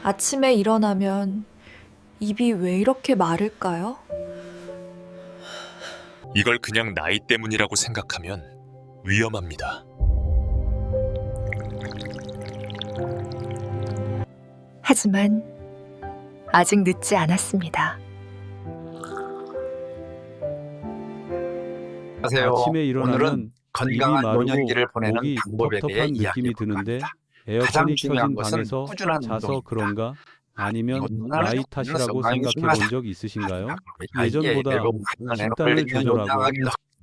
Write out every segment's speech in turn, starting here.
아침에 일어나면 입이 왜 이렇게 마를까요? 이걸 그냥 나이 때문이라고 생각하면 위험합니다. 하지만 아직 늦지 않았습니다. 안녕하세요. 아침에 오늘은 일어나면 입이 건강한 마르고 노년기를 보내는 목이 방법에 대해 텁텁한 느낌이 이야기해 드는데 볼까 합니다. 에어컨이 가장 중요한 켜진 것은 방에서 꾸준한 자서 운동입니다. 그런가? 아니면 이건 나이 나는 탓이라고 건강이 생각해 본 중요하다. 적 있으신가요? 아예 예전보다 대부분 식단을 조절하고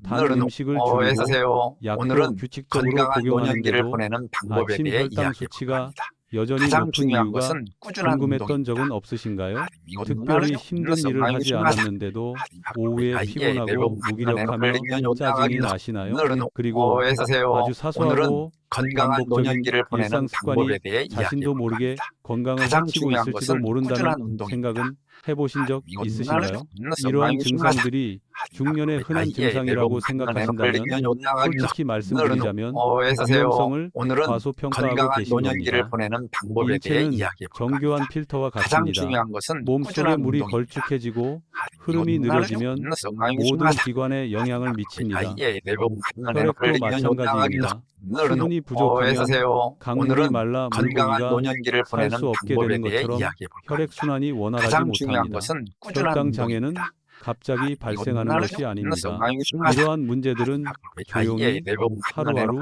단 음식을 줄이고 줄이고 약도 오늘은 규칙적으로 건강한 노년기를 복용하는데도 보내는 방법에 아침 대해 혈당 이야기해 볼까 수치가 합니다. 여전히 가장 높은 중요한 이유가 것은 꾸준한 궁금했던 운동입니다. 적은 없으신가요? 이건 특별히 나는 힘든 일을 하지 중요하다. 않았는데도 오후에 아예 피곤하고 대부분 무기력하며 짜증이 나시나요? 그리고 아주 사소하고 오늘은 건강한 반복적인 노년기를 보내는 일상 방법에 습관이 대해 자신도 이야기해 모르게 볼까 합니다. 건강을 가장 해치고 중요한 있을지도 것은 모른다는 꾸준한 운동입니다. 생각은 해보신 적 이건 있으신가요? 나는 이러한 중요하다. 증상들이 중년의 흔한 증상이라고 생각하신다면 솔직히 말씀드리자면 위험성을 오늘은 과소평가하고 건강한 계신 노년기를 겁니다. 보내는 방법에 대해 인체는 이야기해 볼까 정교한 합니다. 필터와 가장 같습니다. 중요한 것은 몸속에 꾸준한 물이 운동입니다. 걸쭉해지고 흐름이 느려지면 모든 기관에 영향을 미칩니다. 혈액도 마찬가지입니다. 수분이 부족하면 강물이 오늘은 말라 건강한 물고기가 노년기를 살 보내는 수 없게 방법에 되는 대해 것처럼 이야기해 볼까 혈액 합니다. 순환이 원활하지 가장 중요한 못합니다. 것은 꾸준한 혈당 장애는 운동입니다. 갑자기 발생하는 것이 아닙니다. 이러한 문제들은 조용히 하루하루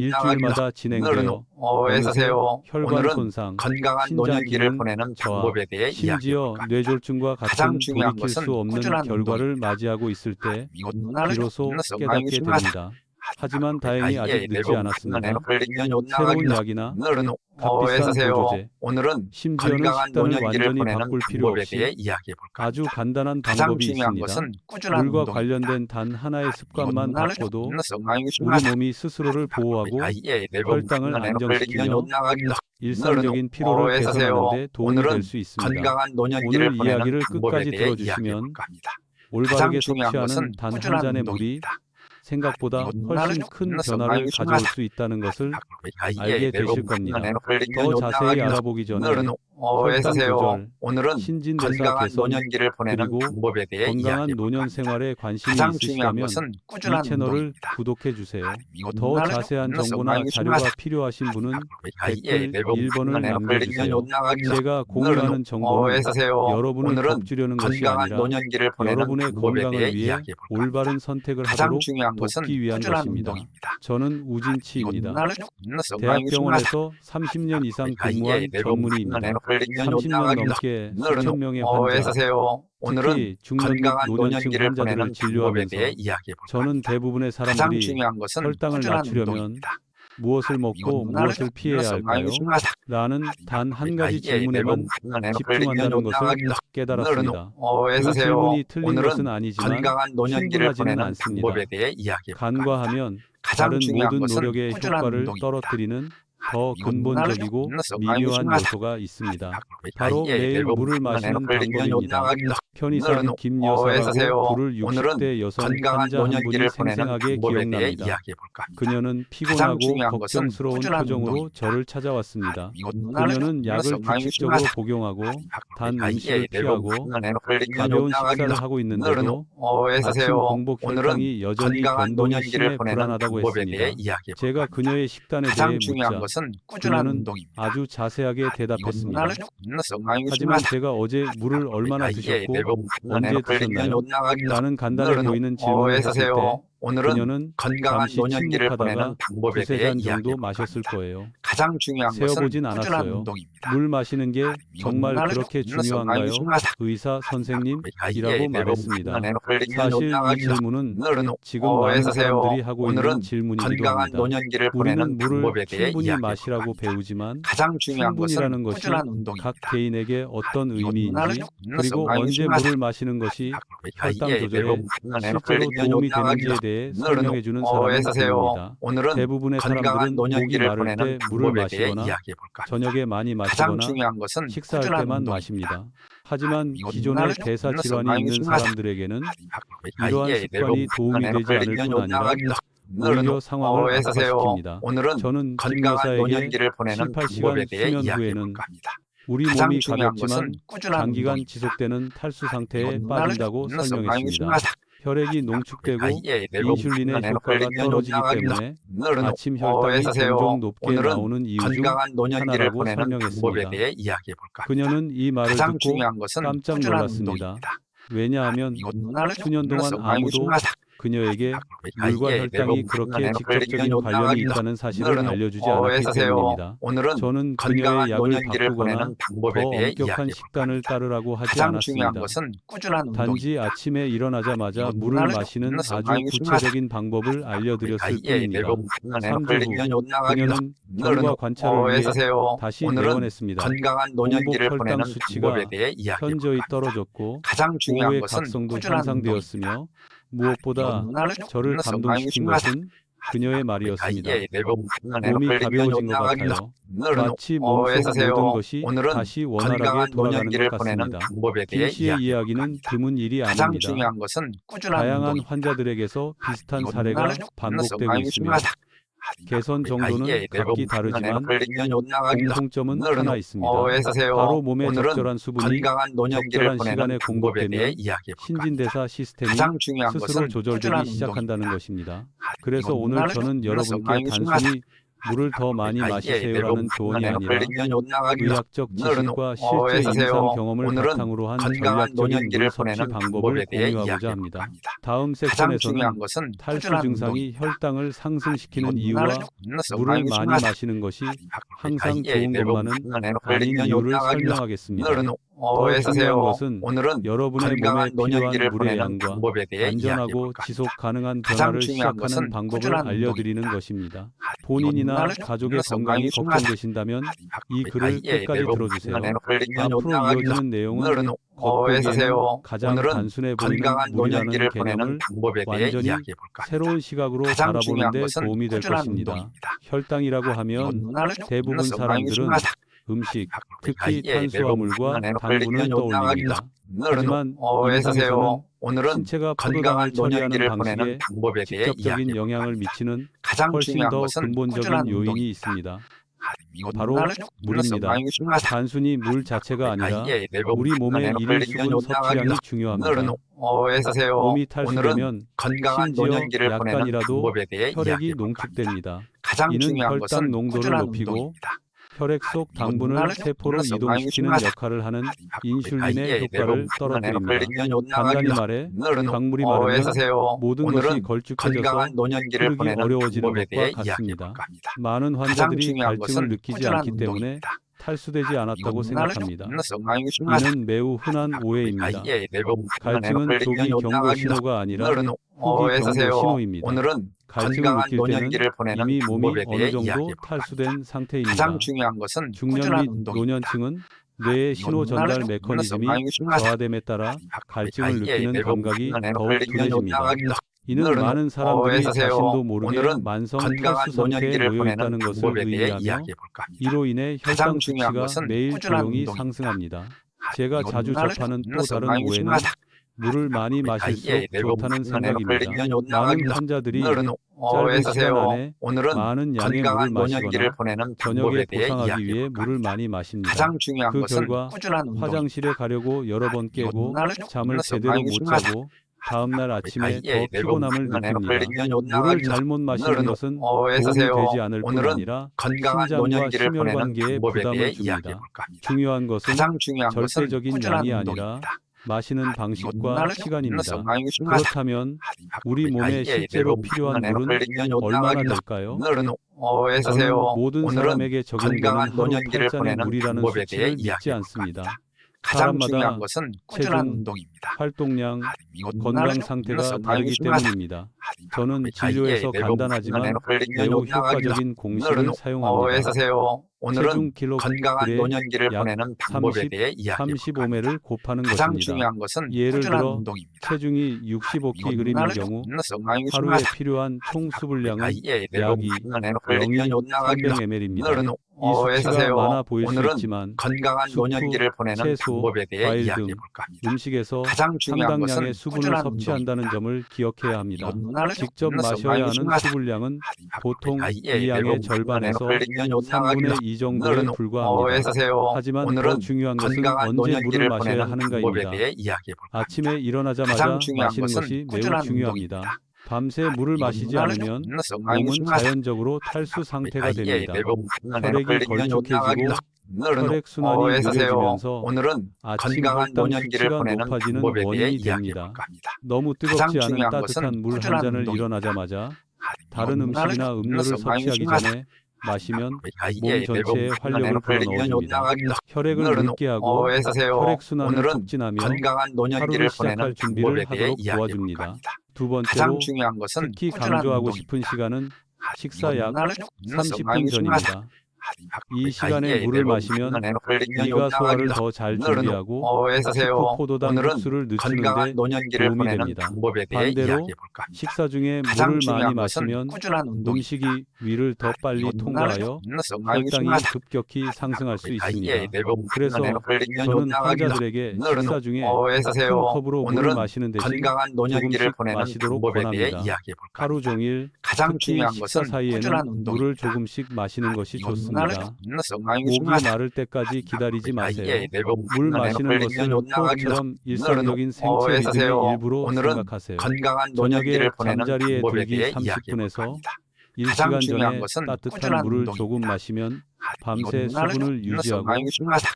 일주일마다 진행되어 어느새 혈관 손상, 건강한 신장 노년기를 기능 보내는 저하, 방법에 대해 이야기해 심지어 볼까 합니다. 뇌졸중과 가장 같은 중요한 돌이킬 수 것은 없는 꾸준한 결과를 운동입니다. 맞이하고 있을 때 이건 비로소 깨닫게 됩니다. 하지만 다행히 아직 늦지 않았습니다. 새로운 약이나 값비싼 보조제, 오늘은 심지어는 건강한 식단을 노년기를 완전히 보내는 바꿀 필요 방법에 없이 대해 이야기해 볼까 아주 합니다. 간단한 가장 방법이 중요한 있습니다. 것은 꾸준한 물과 운동입니다. 관련된 단 하나의 습관만 이건 바꿔도 건강이 우리 중요하다. 몸이 스스로를 보호하고 아예 혈당을 안정시키며 건강한 일상적인 피로를 개선하는 데 도움이 오늘은 될 수 있습니다. 노년기를 오늘 보내는 이야기를 방법에 끝까지 대해 이야기해 들어주시면 볼까 합니다. 올바르게 가장 중요한 섭취하는 것은 단 한 꾸준한 잔의 물이 운동입니다. 생각보다 이건 훨씬 큰 변화를 가져올 수 있다는 것을 알게 되실 겁니다. 더 자세히 알아보기 전에 혈당 조절, 오늘은 신진대사 건강한 개선, 노년기를 보내는 그리고 방법에 대해 건강한 이야기해 노년 볼까 생활에 관심이 가장 중요한 있으시다면 것은 이 꾸준한 채널을 운동입니다. 구독해 주세요. 이건 더 자세한 정보나 자료가 필요하신 분은 댓글 1번을 남겨주세요. 제가 공유하는 정보는 여러분을 오늘은 덕주려는 것이 건강한 아니라 노년기를 보내는 여러분의 방법에 건강을 대해 위해 이야기해 볼까 올바른 선택을 가장 하도록 중요한 것은 돕기 위한 꾸준한 것입니다. 운동입니다. 저는 우진치입니다. 대학병원에서 대학병원에서 30년 이상 근무한 전문의입니다. 30년 넘게 수천 명의 환자, 오늘은 특히 중년기 건강한 노년층 노년기를 환자들을 보내는 방법에 진료하면서 대해 이야기해 볼까 저는 대부분의 가장 사람들이 중요한 것은 혈당을 꾸준한 낮추려면 운동입니다. 무엇을 먹고 무엇을 피해야 할까요? 라는 단 한 가지 질문에만 집중한다는 것을 깨달았습니다. 그 질문이 틀린 것은 아니지만 건강한 노년기를 충분하지는 보내는 않습니다. 방법에 대해 이야기해 볼까 합니다. 간과하면 가장 다른 중요한 모든 것은 노력의 꾸준한 효과를 운동입니다. 떨어뜨리는 더 근본적이고 미묘한 요소가 있습니다. 바로 매일 물을 마시는 방법입니다. 편의상 김 여사라고 부를 60대 여성 환자 한 분이 생생하게 기억납니다. 그녀는 피곤하고 걱정스러운 표정으로 저를 찾아왔습니다. 그녀는 약을 규칙적으로 복용하고 단 음식을 피하고 가벼운 식사를 하고 있는데도 아침 공복 혈당이 여전히 변동이 심해 불안하다고 했습니다. 제가 그녀의 식단에 대해 묻자 그녀는 아주 자세하게 대답했습니다. 하지만 제가 어제 물을 얼마나 드셨고 언제 드셨나요? 라는 간단해 보이는 질문을 했을 때 그녀는 건강한 잠시 노년기를 보내는 침묵하다가 방법에 두세 대해 잔 이야기해 정도 볼까 마셨을 합니다. 거예요. 가장 중요한 것은 세어보진 꾸준한 않았어요. 운동입니다. 물 마시는 게 정말 그렇게 중요한가요? 의사 선생님이라고 말했습니다. 사실 이 질문은 지금 많은 사람들이 하고 있는 질문이기도 건강한 합니다. 노년기를 보내는 우리는 물을 방법에 대해 충분히 이야기해 마시라고 볼까 합니다. 배우지만 가장 중요한 충분이라는 것은 것이 꾸준한 각 운동입니다. 개인에게 어떤 의미인지 그리고 언제 물을 마시는 것이 혈당 조절에 실제로 도움이 되는지에 대해 설명해주는 사람은 드뭅니다. 오늘은 대부분의 건강한 사람들은 목이 노년기를 마를 때 보내는 물을 방법에 대해 마시거나 이야기해 볼까 합니다. 저녁에 많이 가장 마시거나 중요한 것은 식사할 꾸준한 때만 운동입니다. 마십니다. 하지만 이건 기존의 나를 대사 불러서 질환이 많이 있는 중하다. 사람들에게는 이러한 습관이 도움이 되지 않을 뿐 아니라 오히려 상황을 악화시킵니다. 오늘은 저는 김 건강한 여사에게 노년기를 보내는 7, 8시간 방법에 대해 수면 이야기해 후에는 볼까 합니다. 우리 가장 몸이 중요한 가볍지만 것은 꾸준한 장기간 운동입니다. 지속되는 탈수 상태에 운동을 빠진다고 하면서 설명했습니다. 중요하다. 혈액이 농축되고 인슐린의 효과가 떨어지기 때문에 오늘은 아침 혈당이 종종 높게 오늘은 나오는 이유 중 건강한 노년기를 하나라고 보내는 방법에 설명했습니다. 대해 이야기해 볼까. 그녀는 이 말을 가장 듣고 중요한 것은 깜짝 꾸준한 놀랐습니다. 운동입니다. 왜냐하면 수년 동안 아무도 그녀에게 물과 혈당이 그렇게 직접적인 관련이 있다는 사실을 알려주지 않았기 때문입니다. 오늘은 저는 건강한 그녀의 약을 노년기를 바꾸거나 보내는 더 방법에 대해 엄격한 이야기해 식단을 볼까. 따르라고 하지 가장 중요한 않았습니다. 것은 꾸준한 단지 운동입니다. 아침에 일어나자마자 물을 마시는 아주 구체적인 방법을 알려드렸을 뿐입니다. 3주 후 그녀는 결과 관찰을 위해 다시 내원했습니다. 건강한 노년기를 공복 보내는 혈당 수치가 방법에 대해 이야기해 현저히 볼까. 떨어졌고 가장 중요한 오후의 것은 각성도 꾸준한 향상되었으며 무엇보다 저를 감동시킨 것은 그녀의 말이었습니다. 몸이 가벼워진 것 같아요. 마치 몸속 모든 것이 다시 원활하게 돌아가는 것 같습니다. 김 씨의 이야기는 드문 일이 가장 아닙니다. 중요한 것은 꾸준한 다양한 운동입니다. 환자들에게서 비슷한 사례가 반복되고 있으며 개선 정도는 각기 다르지만 공통점은 하나 있습니다. 바로 몸에 적절한 수분이 건강한 노년기를 적절한 보내는 시간에 방법에 대해 공급되면 이야기해 볼까. 신진대사 시스템이 가장 중요한 스스로 것은 조절되기 꾸준한 시작한다는 운동입니다. 것입니다. 그래서 오늘 저는 여러분께 단순히 물을 더 많이 마시세요라는 조언이 아니라 의학적 지식과 실제 임상 경험을 바탕으로 한 전략적인 물 섭취 방법을 공유하고자 합니다. 다음 가장 섹션에서는 중요한 것은 탈수 꾸준한 증상이 운동입니다. 혈당을 상승시키는 이유와 물을 많이 마시는 것이 항상 좋은 것만은 아닌 이유를 설명하겠습니다. 더 중요한 것은 오늘은 여러분의 몸에 건강한 필요한 노년기를 물의 보내는 양과 방법에 대해 이야기해 안전하고 볼까. 지속 가능한 가장 변화를 중요한 시작하는 것은 방법을 꾸준한 알려드리는 운동입니다. 것입니다. 본인이나 가족의 건강이 걱정되신다면 이 글을 끝까지 들어주세요. 앞으로 이어지는 내용은 겉보기에는 가장 단순해 보이는 건강한 물이라는 노년기를 개념을 보내는 방법에 대해 완전히 이야기해 볼까. 새로운 시각으로 가장 중요한 바라보는 데 것은 도움이 될 꾸준한 것입니다. 운동입니다. 혈당이라고 하면 대부분 사람들은 음식, 특히 탄수화물과 당분을 떠올립니다. 하지만 임상에서는 오늘은 신체가 건강한 포도당을 처리하는 노년기를 보내는 방식에 방법에 대해 직접적인 이야기해 영향을 볼까. 미치는 가장 훨씬 중요한 더 것은 근본적인 꾸준한 요인이 운동입니다. 있습니다. 바로 물입니다. 단순히 물 자체가 아니라 우리 몸에 이를 수분 섭취량이 중요합니다. 몸이 탈수되면 건강한 심지어 노년기를 보내는 약간이라도 방법에 대해 혈액이 이야기해 볼까. 농축됩니다. 가장 이는 중요한 혈당 것은 농도를 꾸준한 높이고 운동입니다. 혈액 속 당분을 세포로 이동시키는 역할을 하는 인슐린의 효과를 떨어뜨립니다. 간단히 말해 강물이 마르면 모든 것이 걸쭉해져서 흐르기 어려워지는 것과 같습니다. 많은 환자들이 갈증을 느끼지 않기 때문에 탈수되지 않았다고 생각합니다. 이는 매우 흔한 오해입니다. 갈증은 조기 경고 신호가 아니라 후기 경고 신호입니다. 오늘은 갈증을 건강한 느낄 때는 노년기를 보내는 이미 몸이 방법에 어느 대해 정도 이야기해 볼까. 탈수된 상태입니다. 가장 중요한 것은 중년 꾸준한 및 운동입니다. 노년층은 뇌의 신호 전달 메커니즘이 저하됨에 따라 갈증을 느끼는 감각이 더욱 둔해집니다. 이는 많은 사람들이 자신도 모르게 만성 탈수 상태에 놓여 있다는 것을 의미하며 이로 인해 혈당 수치가 매일 조용히 상승합니다. 제가 자주 접하는 또 다른 오해는 물을 많이 마실수록 좋다는 생각입니다. 많은 환자들이 짧은 시간 안에 많은 양의 물을 마시거나 저녁에 보상하기 위해 물을 많이 마십니다. 가장 중요한 그 것은 결과 꾸준한 운동입니다. 화장실에 가려고 여러 번 깨고 잠을 제대로 못 자고 다음날 아침에 더 피곤함을 느낍니다. 물을 잘못 마시는 것은 도움이 되지 않을 뿐 아니라 건강한 신장과 노년기를 심혈관계에 보내는 방법에 부담을 대해 줍니다. 이야기해 볼까 합니다. 중요한 것은 가장 중요한 것은 절대적인 꾸준한 양이 아니라 운동입니다. 마시는 방식과 시간입니다. 그렇다면 그렇다면 우리 몸에 실제로 필요한 물은 얼마나 될까요? 저는 모든 사람에게 적용되는 하루 노년기를 8잔의 보내는 물이라는 방법에 대해 수치를 믿지 이야기해 볼까 않습니다. 합니다. 가장 중요한 사람마다 것은 꾸준한 체중, 운동입니다. 활동량, 건강 상태가 다르기 때문입니다. 저는 진료에서 간단하지만 매우 효과적인 공식을 사용합니다. 체중 건강한 킬로그램에 노년기를 약 보내는 방법에 대해 이야기해 볼까 합니다. 35매를 곱하는 가장 것입니다. 중요한 것은 예를 꾸준한 들어 운동입니다. 체중이 65kg인 경우 하루에 필요한 총 수분량은 약이 0.300ml입니다. 이 수치가 많아 보일 수 오늘은 있지만 건강한 수프, 노년기를 보내는 채소, 방법에 대해 과일 등 이야기해 볼까 합니다. 음식에서 가장 중요한 상당량의 것은 수분을 꾸준한 섭취한다는 운동입니다. 점을 기억해야 합니다. 운동을 직접 하면서 마셔야 하는 중요하다. 수분량은 보통 아, 이 양의 절반에서 3분의 2 정도에 불과합니다. 하지만 더 오늘은 중요한 것은 건강한 언제 물을 노년기를 마셔야 보내는 방법에 하는가입니다. 대해 이야기해 볼까 합니다. 아침에 일어나자마자 가장 중요한 마시는 것은 것이 매우 꾸준한 중요합니다. 운동입니다. 밤새 물을 마시지 않으면 몸은 자연적으로 탈수 상태가 됩니다. 혈액이 걸쭉해지고 혈액순환이 느려지면서 오늘은 아침 건강한 혈당 노년기를 수치가 보내는 높아지는 방법에 대해 원인이 이야기해 됩니다. 볼까 합니다. 너무 가장 뜨겁지 않은 중요한 따뜻한 것은 물 한 꾸준한 잔을 운동입니다. 일어나자마자 다른 음식이나 음료를 섭취하기 전에 마시면 몸 전체에 활력을 불어넣어줍니다. 혈액을 묽게 하고 혈액순환을 오늘은 촉진하며 건강한 노년기를 하루를 시작할 보내는 준비를 방법에 대해 하도록 이야기해 볼까 도와줍니다. 합니다. 두 가장 번째로 중요한 것은 특히 꾸준한 강조하고 운동입니다. 싶은 시간은 식사 약 30분 중요하다. 전입니다. 이 시간에 물을 마시면 위가 소화를 더 잘 준비하고 스프 포도당 흡수를 늦추는데 건강한 노년기를 도움이 보내는 됩니다. 방법에 대해 반대로 이야기해 볼까 합니다. 식사 중에 가장 물을 많이 중요한 것은 마시면 꾸준한 운동입니다. 음식이 위를 더 빨리 통과하여 혈당이 급격히 상승할 수 있습니다. 그래서 저는 환자들에게 식사 중에 큰 컵으로 물을 마시는 대신 건강한 노년기를 조금씩 보내는 마시도록 방법에 대해 권합니다. 이야기해 볼까 하루 합니다. 종일 가장 특히 중요한 식사 것은 사이에는 꾸준한 물을 운동입니다. 조금씩 마시는 것이 좋습니다. 목이 목이 마를 때까지 기다리지 마세요. 물 마시는 것을 호흡처럼 일상적인 생체 리듬의 일부로 오늘은 생각하세요. 건강한 저녁에 노년기를 보내는 잠자리에 방법에 들기 대해 이야기해 30분에서 볼까 합니다. 1시간 가장 중요한 전에 것은 따뜻한 꾸준한 물을 운동입니다. 조금 마시면 밤새 수분을 유지하고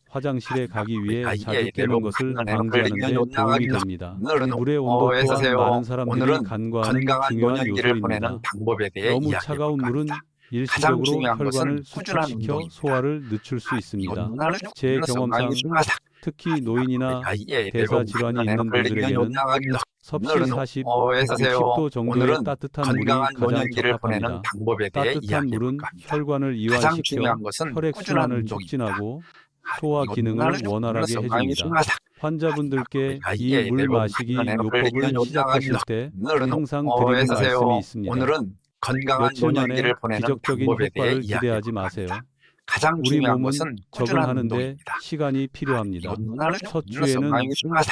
화장실에 가기 위해 자주 깨는 것을 방지하는 데 도움이 됩니다. 물의 온도 또한 많은 사람들이 오늘은 간과하는 건강한 중요한 노년기를 보내는 요소입니다. 방법에 대해 너무 이야기해 차가운 볼까 물은 합니다. 일시적으로 중요한 것은 혈관을 꾸준한 수축시켜 운동입니다. 소화를 늦출 수 있습니다. 제 경험상 특히 노인이나 대사 질환이 있는 분들에게는 섭씨 40, 60도 정도의 따뜻한 물이 건강한 가장 노년기를 보내는 적합합니다. 방법에 대해 따뜻한 이야기해 물은 볼까 합니다. 혈관을 가장 이완시켜 중요한 것은 혈액 꾸준한 순환을 운동입니다. 촉진하고 소화 기능을 원활하게 해줍니다. 환자분들께 이 물 마시기 요법을 시작하실 때 항상 드리는 말씀이 있습니다. 오늘은 건강한 며칠 만에 노년기를 보내는 기적적인 방법에 대해 효과를 이야기해 기대하지 볼까 마세요. 합니다. 가장 우리 중요한 몸은 것은 꾸준한 적응하는데 운동입니다. 시간이 필요합니다. 첫 주에는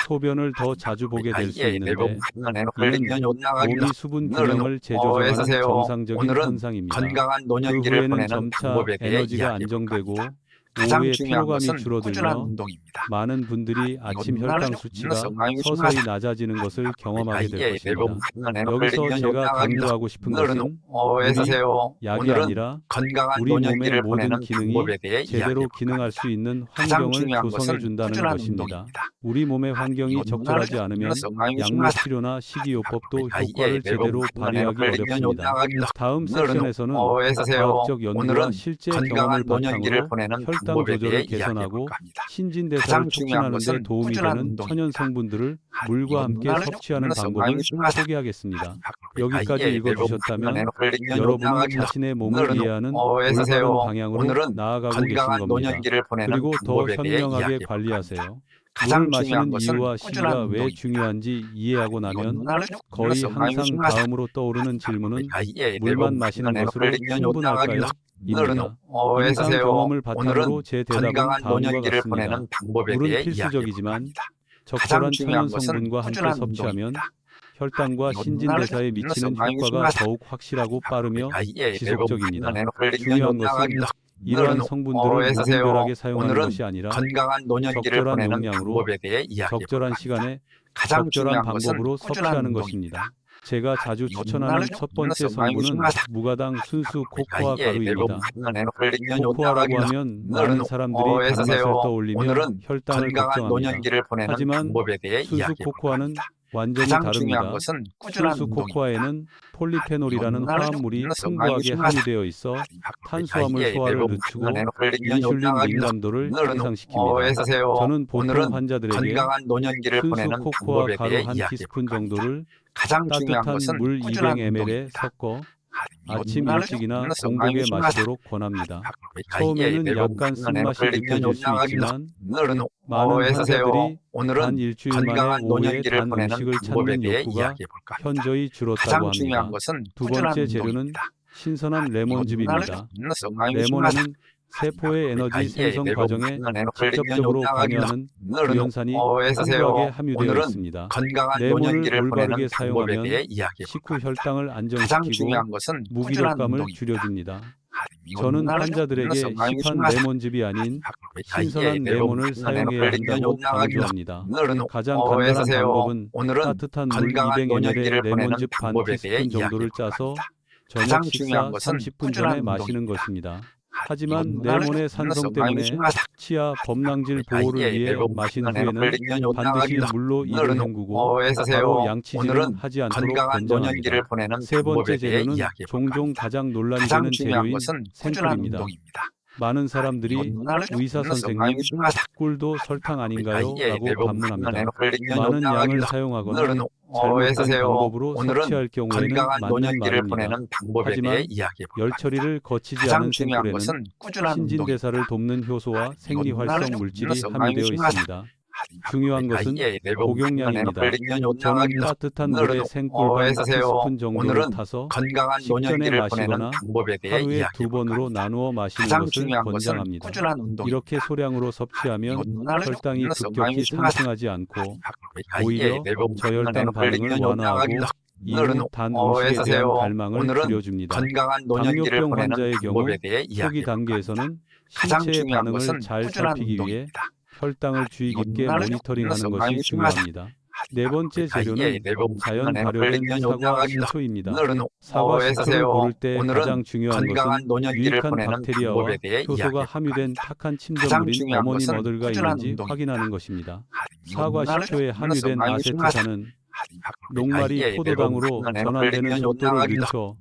소변을 더 자주 보게 될 수 있는데 이는 몸이 수분 균형을 재조정하는 정상적인 현상입니다. 건강한 그 노년기를 후에는 보내는 점차 방법에 대해 에너지가 이야기해 볼까 안정되고 합니다. 가장 오후에 중요한 피로감이 것은 꾸준한 줄어들며 운동입니다. 많은 분들이 아침 혈당 수치가 서서히 낮아지는 것을 경험하게 될 것입니다. 여기서 제가 강조하고 싶은 것은 물이 약이 아니라 건강한 우리 몸의 노년기를 모든 보내는 기능이 방법에 대해 제대로 이야기해 기능할 볼까 수 있는 가장 환경을 중요한 조성해 것은 준다는 꾸준한 것입니다. 운동입니다. 우리 몸의 환경이 적절하지 않으면 약물 치료나 식이요법도 효과를 제대로 발휘하기 어렵습니다. 다음 섹션에서는 과학적 연구와 실제 경험을 바탕으로 혈당 조절을 개선하고 신진대사를 가장 중요한 촉진하는 데 것은 도움이 꾸준한 되는 운동입니다. 천연 성분들을 물과 함께 섭취하는 방법을 소개하겠습니다. 여기까지 읽어주셨다면 여러분은 자신의 몸을 이해하는 올바른 방향으로 나아가고 계신 겁니다. 그리고 더 현명하게 관리하세요. 물을 마시는 이유와 시기가 왜 중요한지 이해하고 나면 거의 항상 다음으로 떠오르는 질문은 물만 마시는 것으로 충분할까요? 입니다. 임상 경험을 바탕으로 제 대답은 다음과 같습니다. 물은 필수적이지만 적절한 천연 성분과 함께 섭취하면 혈당과 신진대사에 미치는 효과가 더욱 확실하고 빠르며 지속적입니다. 중요한 것은 이러한 성분들을 무분별하게 사용하는 것이 아니라 적절한 용량으로 적절한 시간에 적절한 방법으로 섭취하는 것입니다. 제가 자주 추천하는 첫 번째 성분은 무가당 순수 코코아 가루입니다. 코코아라고 하면 많은 사람들이 단맛을 떠올리며 혈당을 걱정합니다. 하지만 순수 코코아는 완전히 다릅니다. 순수 코코아에는 폴리페놀이라는 화합물이 풍부하게 함유되어 있어 탄수화물 소화를 늦추고 인슐린 민감도를 향상시킵니다. 저는 보통 환자들에게 순수 코코아 가루 한 티스푼 정도를 따뜻한 물 200ml에 섞어 아침 일찍이나 공복에 마시도록 권합니다. 처음에는 약간 쓴맛이 느껴질 수 있지만 많은 환자들이 단 일주일 만에 오후에 단 음식을 찾는 욕구가 현저히 줄었다고 합니다. 두 번째 재료는 신선한 레몬즙입니다. 레몬에는 세포의 에너지 생성 과정에 직접적으로 관여하는 유연산이 풍부하게 함유되어 오늘은 있습니다. 건강한 레몬을 노년기를 올바르게 보내는 방법에 사용하면 대해 이야기해 식후 혈당을 가장 안정시키고 중요한 것은 꾸준한 무기력감을 운동입니다. 줄여줍니다. 저는 환자들에게 시판 레몬즙이 아닌 신선한 레몬을 사용해야 한다고 강조합니다. 가장 간단한 방법은 따뜻한 물 건강한 200ml에 노년기를 보내는 레몬즙 반 방법에 대해 티스푼 정도를 이야기해 짜서 가장 저녁 식사 중요한 것은 30분 꾸준한 전에 마시는 운동입니다. 것입니다. 하지만 레몬의 산성 때문에 치아 범랑질 보호를 위해 마신 후에는 반드시 물로 입을 헹구고 바로 양치질은 하지 않도록 건강한 노년기를 권장합니다. 보내는 세 번째 방법에 대해 재료는 이야기해 종종 가장 논란이 가장 되는 중요한 재료인 것은 꾸준한 생꿀입니다. 운동입니다. 많은 사람들이 의사 선생님, 꿀도 설탕 아닌가요? 라고 반문합니다. 많은 양을 사용하거나 잘못된 방법으로 섭취할 경우에는 건강한 맞는 노년기를 말입니다. 보내는 방법에 하지만 대해 이야기해 열 처리를 거치지 가장 않은 중요한 생꿀에는 것은 꾸준한 신진대사를 돕는 효소와 생리활성 물질이 함유되어 있습니다. 중요한 것은 복용량입니다. 저는 따뜻한 물에 생꿀 반 티스푼 정도를 타서 건강한 식전에 노년기를 마시거나 보내는 방법에 대해 하루에 이야기해 2번으로 나누어 마시는 가장 것을 중요한 것은 권장합니다. 꾸준한 운동. 이렇게 소량으로 섭취하면 혈당이 급격히 상승하지 않고 오히려 저혈당 반응을 완화하고 이후 단 음식에 대한 갈망을 줄여줍니다. 건강한 노년기를 당뇨병 보내는 환자의 경우 방법에 대해 초기 이야기해 단계에서는 가장 신체의 중요한 반응을 것은 잘 꾸준한 살피기 위해 운동입니다. 혈당을 주의 깊게 이건 모니터링하는 나를 것이 중요합니다. 네 번째 재료는 자연 발효된 사과 식초입니다. 사과 식초를 고를 때 가장 중요한 것은 유익한 박테리아와 효소가 함유된 탁한 침전물인 어머니 머들가 있는지 확인하는 것입니다. 사과 식초에 함유된 아세트산은 녹말이 포도당으로 전환되는 속도를 늦춰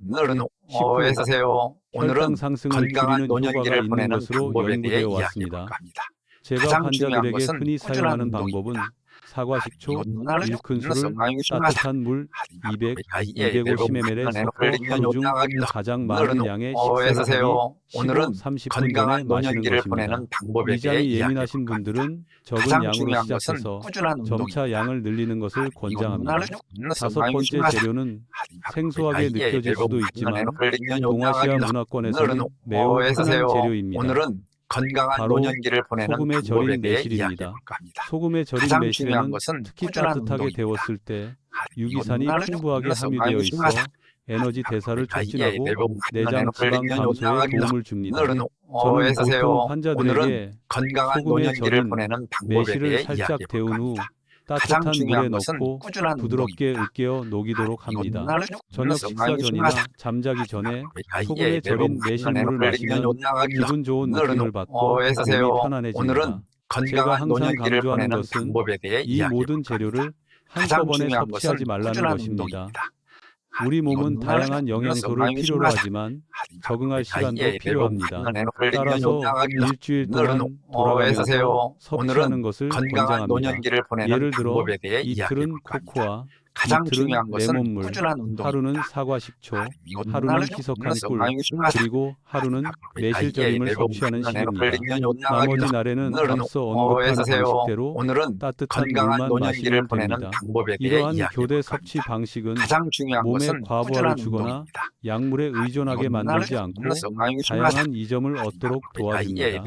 식후 혈당 상승을 줄이는 효과가 있는 것으로 연구되어 왔습니다. 제가 환자들에게 흔히 사용하는 방법은 사과 식초 1큰술을 따뜻한 물 200, 250ml에 섞어 하루 중 가장 많은 양의 식사를 하기 15-30분 전에 마시는 것입니다. 위장이 예민하신 분들은 적은 양으로 시작해서 점차 양을 늘리는 것을 권장합니다. 다섯 번째 재료는 생소하게 느껴질 수도 있지만 동아시아 문화권에서는 매우 흔한 재료입니다. 건강한 바로 노년기를 보내는 소금에 절인 매실입니다. 소금에 절인 가장 매실에는 중요한 것은 특히 꾸준한 따뜻하게 운동입니다. 데웠을 때 유기산이 풍부하게 함유되어 있어 에너지 대사를 촉진하고 내장 지방 감소에 도움을 줍니다. 저는 보통 환자들에게 건강한 소금에 노년기를 절인 보내는 방법에 매실을 대해 살짝 이야기해 데운 후 가장 따뜻한 물에 중요한 것은 넣고 꾸준한 부드럽게 운동입니다. 으깨어 녹이도록 합니다. 저녁 식사 많이 전이나 심하다. 잠자기 전에 소금에 소금에 절인 매실물을 마시면 기분 좋은 느낌을 받고 몸이 편안해집니다. 오늘은 제가 건강한 항상 노년기를 강조하는 보내는 것은 방법에 대해 이 이야기해 모든 재료를 가장 한꺼번에 중요한 섭취하지 것은 말라는 꾸준한 것입니다. 운동입니다. 우리 몸은 이건 다양한 영양소를 많이 필요로 심하다. 하지만 적응할 시간도 예, 필요합니다. 따라서 따라서 일주일 동안 돌아가면서 섭취하는 것을 건강한 권장합니다. 노년기를 보내는 예를 들어 방법에 대해 이틀은 이야기해 코코아, 가장 이틀은 중요한 것은 레몬물, 꾸준한 운동. 하루는 사과 식초, 하루는 희석한 꿀, 그리고 하루는 매실절임을 섭취하는 식입니다. 나머지 날에는 앞서 언급한 방식대로 오늘은 따뜻한 건강한 물만 노년기를 마시면 보내는 됩니다. 방법에 대해 이러한 이야기해 교대 섭취 방식은 가장 중요한 몸에 것은 과부하를 꾸준한 주거나 운동입니다. 약물에 의존하게 만들지 않고 다양한 이점을 얻도록 도와줍니다.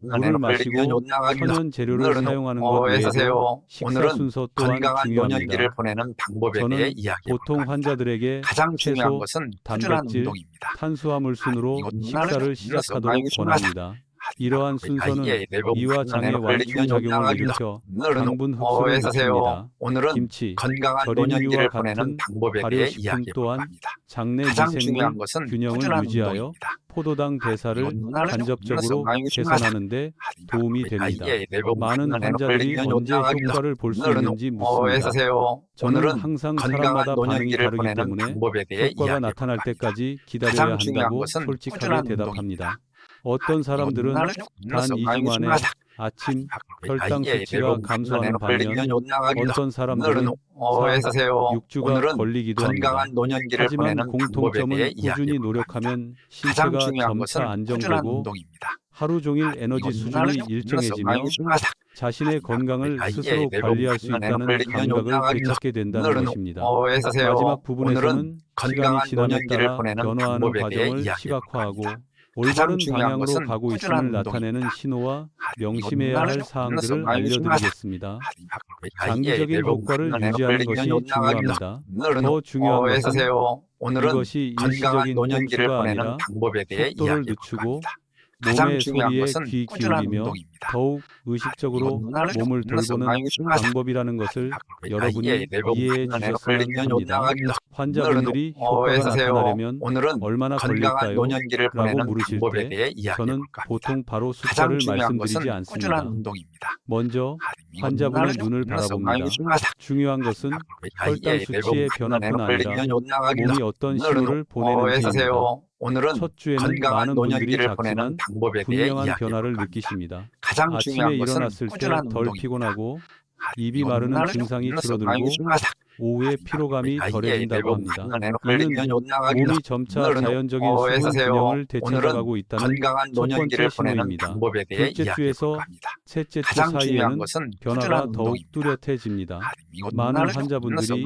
물을 마시고 천연 재료를 사용하는 것 외에도 식사 순서 또한 건강한 중요합니다. 노년기를 보내는 방법에 저는 대해 이야기해 보통 환자들에게 가장 중요한 채소, 것은 꾸준한 단백질, 운동입니다. 탄수화물 순으로 이건 식사를 시작하도록 권합니다. 이러한 순서는 이와 장의 완충작용을 일으켜 당분 흡수를 늦춥니다. 오늘은 김치, 건강한 절임류와 노년기를 같은 보내는 방법에 대해 발효식품 이야기해 또한 봅니다. 장내 가장 미생물 중요한 것은 균형을 꾸준한 유지하여 운동입니다. 포도당 대사를 이건 간접적으로 개선하는 데 도움이 됩니다. 많은 환자들이 언제 효과를 볼 수 있는지 묻습니다. 저는 항상 사람마다 반응이 다르기 때문에 효과가 나타날 때까지 기다려야 가장 중요한 한다고 것은 솔직하게 꾸준한 대답합니다. 어떤 사람들은 단 2주 만에 아침 혈당 수치가 감소하는 반면 어떤 사람들은 4-6주가 걸리기도 합니다. 하지만 공통점은 꾸준히 노력하면 신체가 점차 안정되고 하루 종일 에너지 수준이 일정해지며 자신의 건강을 스스로 관리할 수 있다는 감각을 되찾게 된다는 것입니다. 마지막 부분에서는 시간이 지남에 따라 변화하는 과정을 시각화하고 올바른 중요한 방향으로 것은 가고 꾸준한 있음을 나타내는 운동입니다. 신호와 명심해야 할 사항들을 많이 알려드리겠습니다. 장기적인 효과를 유지하는 것이 중요합니다. 더 중요한 것은 오늘은 이것이 건강한 일시적인 노년기를 꼼수가 보내는 아니라 방법에 대해 속도를 이야기해 늦추고 볼까 합니다. 가장 몸의 중요한 소리에 것은 귀 꾸준한 기울이며 운동입니다. 더욱 의식적으로 몸을 돌보는 방법이라는 것을 여러분이 이해해 주셨으면 합니다. 환자분들이 효과가 나타나려면 오늘은 얼마나 건강한 걸릴까요? 노년기를 라고 보내는 물으실 방법에 때 대해 이야기해 저는 볼까 합니다. 보통 바로 가장 숫자를 중요한 말씀드리지 것은 않습니다. 꾸준한 운동입니다. 먼저 환자분의 눈을 바라봅니다. 중요한 것은 혈당 수치의 변화뿐 아니라 몸이 어떤 신호를 보내는지입니다. 오늘은 첫 주에는 건강한 많은 분들이 노년기를 보내는 작지만 방법에 대해 분명한 이야기해 변화를 볼까 합니다. 느끼십니다. 가장 아침에 중요한 것은 일어났을 때 꾸준한 덜 운동입니다. 피곤하고 입이 마르는 증상이 줄어들고 오후에 피로감이 덜해진다고 합니다. 이는 몸이 점차 자연적인 수분 균형을 되찾아가고 있다는 건강한 첫 번째 노년기를 보내는 신호입니다. 방법에 대해 둘째 이야기해 주에서 볼까 합니다. 셋째 주 가장 중요한 사이에는 것은 변화가 꾸준한 더욱 운동입니다. 뚜렷해집니다. 많은 환자분들이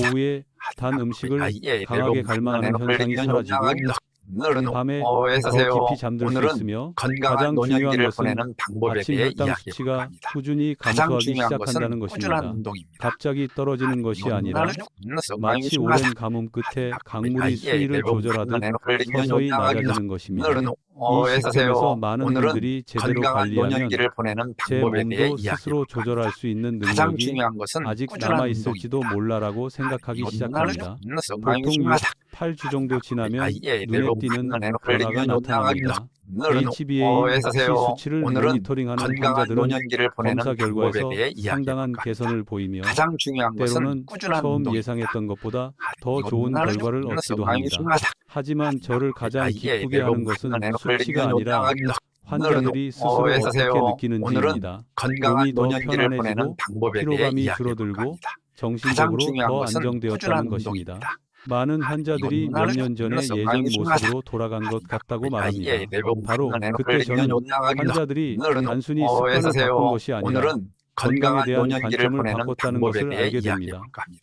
오후에 단 음식을 강하게 갈망하는 현상이 사라지고 밤에 더 깊이 잠들 수 있으며 가장 중요한 것은 아침 혈당 수치가 꾸준히 감소하기 시작한다는 것입니다. 갑자기 떨어지는 것이 아니라 마치 오랜 가뭄 끝에 강물이 수위를 조절하듯 서서히 낮아지는 것입니다. 이 시점에서 많은 분들이 제대로 관리하면 제 몸도 스스로 조절할 수 있는 능력이 아직 남아있을지도 몰라라고 생각하기 시작합니다. 보통 6, 8주 정도 지나면 눈에 띄는 변화가 나타납니다. HbA1c 수치를 모니터링하는 환자들은 검사 결과에서 상당한 개선을 보이며 때로는 처음 예상했던 것보다 더 좋은 결과를 얻기도 합니다. 하지만 저를 가장 기쁘게 하는 것은 수치가 아니라 환자들이 스스로 어떻게 느끼는지입니다. 몸이 더 편안해지고 피로감이 줄어들고 정신적으로 더 안정되었다는 것입니다. 많은 환자들이 몇 년 전의 예전 모습으로 돌아간 것 같다고 말합니다. 바로 그때 저는 환자들이 단순히 습관을 바꾼 것이 아니라 건강에 대한 관점을 바꿨다는 것을 알게 됩니다.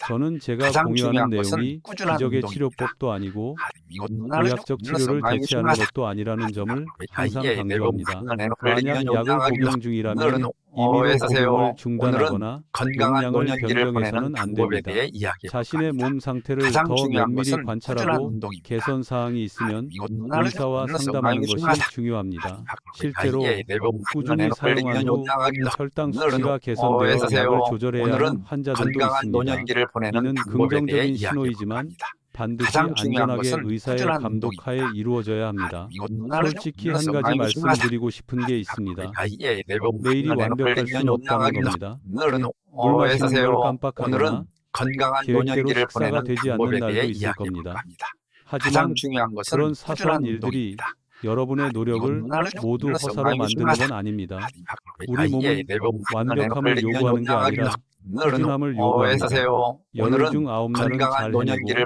저는 제가 공유하는 내용이 기적의 치료법도 아니고 의학적 치료를 대체하는 것도 아니라는 점을 항상 강조합니다. 만약 약을 복용 중이라면 임의로 복용을 중단하거나 용량을 변경해서는 안 됩니다. 자신의 몸 상태를 더 면밀히 관찰하고 개선 사항이 있으면 의사와 상담하는 것이 중요합니다. 실제로 꾸준히 사용한 후 혈당 수치가 개선되어 약을 조절해야 하는 환자들도 있습니다. 이는 긍정적인 신호이지만 반드시 안전하게 의사의 감독하에 이루어져야 합니다. 솔직히 한 가지 말씀드리고 싶은 게 있습니다. 내일이 완벽할 수는 없다는 겁니다. 물 마시는 걸 깜빡하거나 계획대로 식사가 되지 않는 날도 있을 겁니다. 하지만 그런 사소한 일들이 여러분의 노력을 모두 허사로 만드는 건 아닙니다. 우리 몸은 완벽함을 요구하는 게 아니라 꾸준함을 요구합니다. 열흘 중 9날은 잘 해내고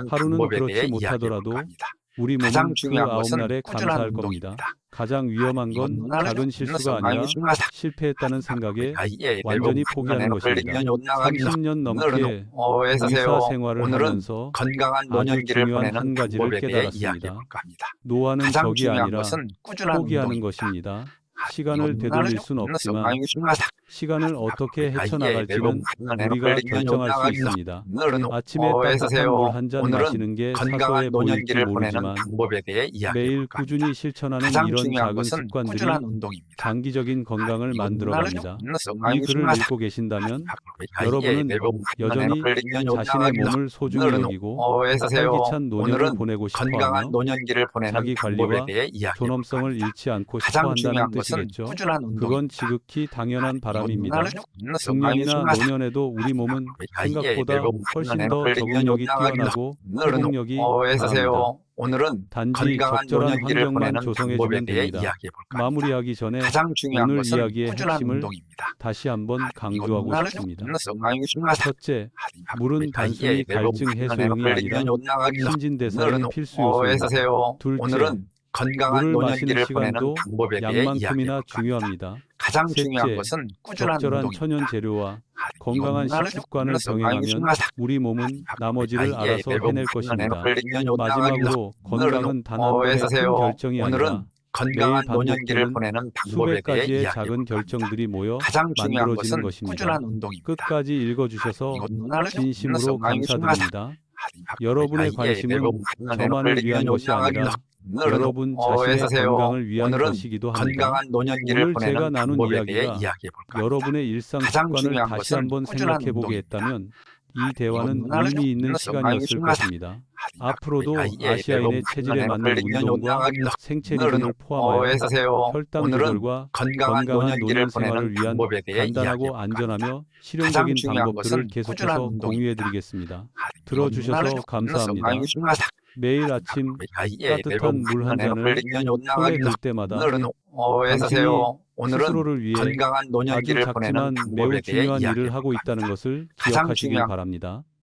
하루는 그렇지 못하더라도 우리 몸은 그 9날에 감사할 겁니다. 가장 위험한 건 작은 실수가 아니라 실패했다는 생각에 완전히 포기하는 것입니다. 30년 넘게 의사 생활을 하면서 아주 중요한 한 가지를 깨달았습니다. 노화는 적이 아니라 포기하는 것입니다. 시간을 되돌릴 수는 없지만 시간을 어떻게 헤쳐나갈지는 우리가 결정할 수 있습니다. 아침에 따뜻한 물 한 잔 마시는 게 사소해 보일지 모르지만 매일 꾸준히 실천하는 이런 작은 습관들이 장기적인 건강을 만들어갑니다. 이 글을 읽고 계신다면 여러분은 여전히 자신의 몸을 소중히 여기고 활기찬 노년을 보내고 싶어하며 자기 관리와 존엄성을 잃지 않고 싶어한다는 뜻이겠죠. 그건 지극히 당연한 바람입니다. 중년이나 노년에도 우리 몸은 생각보다 훨씬 더 적응력이 뛰어나고 회복력이 강합니다. 단지 적절한 환경만 조성해주면 됩니다. 마무리하기 전에 오늘 이야기의 핵심을 다시 한번 강조하고 싶습니다. 첫째, 물은 단순히 갈증 해소용이 아니라 신진대사의 필수 요소입니다. 둘째, 물을 마시는 시간도 양만큼이나 중요합니다. 셋째, 적절한 천연 재료와 건강한 식습관을 병행하면 우리 몸은 나머지를 알아서 해낼 것입니다. 마지막으로 건강은 단 한 번의 큰 결정이 아니라 건강한 매일 노년기를 반복되는 보내는 방법에 수백 대해 가지의 이야기해 작은 볼까 결정들이 합니다. 모여 가장 중요한 만들어지는 것은 것입니다. 꾸준한 운동입니다. 끝까지 읽어주셔서 진심으로 감사드립니다. 감사드립니다. 여러분의 관심은 저만을 위한 것이 아니라 여러분 자신의 건강을 위한 오늘은 것이기도 합니다. 건강한 노년기를 오늘 보내는 제가 나눈 방법에 대해 이야기가 이야기해 볼까 합니다. 여러분의 일상 가장 습관을 중요한 다시 것은 한번 꾸준한 생각해보게 운동입니다. 했다면 이 대화는 의미 있는 시간이었을 것입니다. 앞으로도 아시아인의 체질에 맞는 운동과 생체 리듬을 포함하여 혈당 조절과 건강한 노년 생활을 위한 간단하고 안전하며 실용적인 방법들을 계속해서 공유해드리겠습니다. 들어주셔서 감사합니다. 매일 아침 따뜻한 물 한 잔을 손에 들 때마다 당신이 스스로를 위해 건강한 아주 노년기를 보내는 작지만 방법에 매우 대해 중요한 이야기해 일을 하고 볼까 있다는 합니다. 것을 가장 기억하시길 중요한 바랍니다.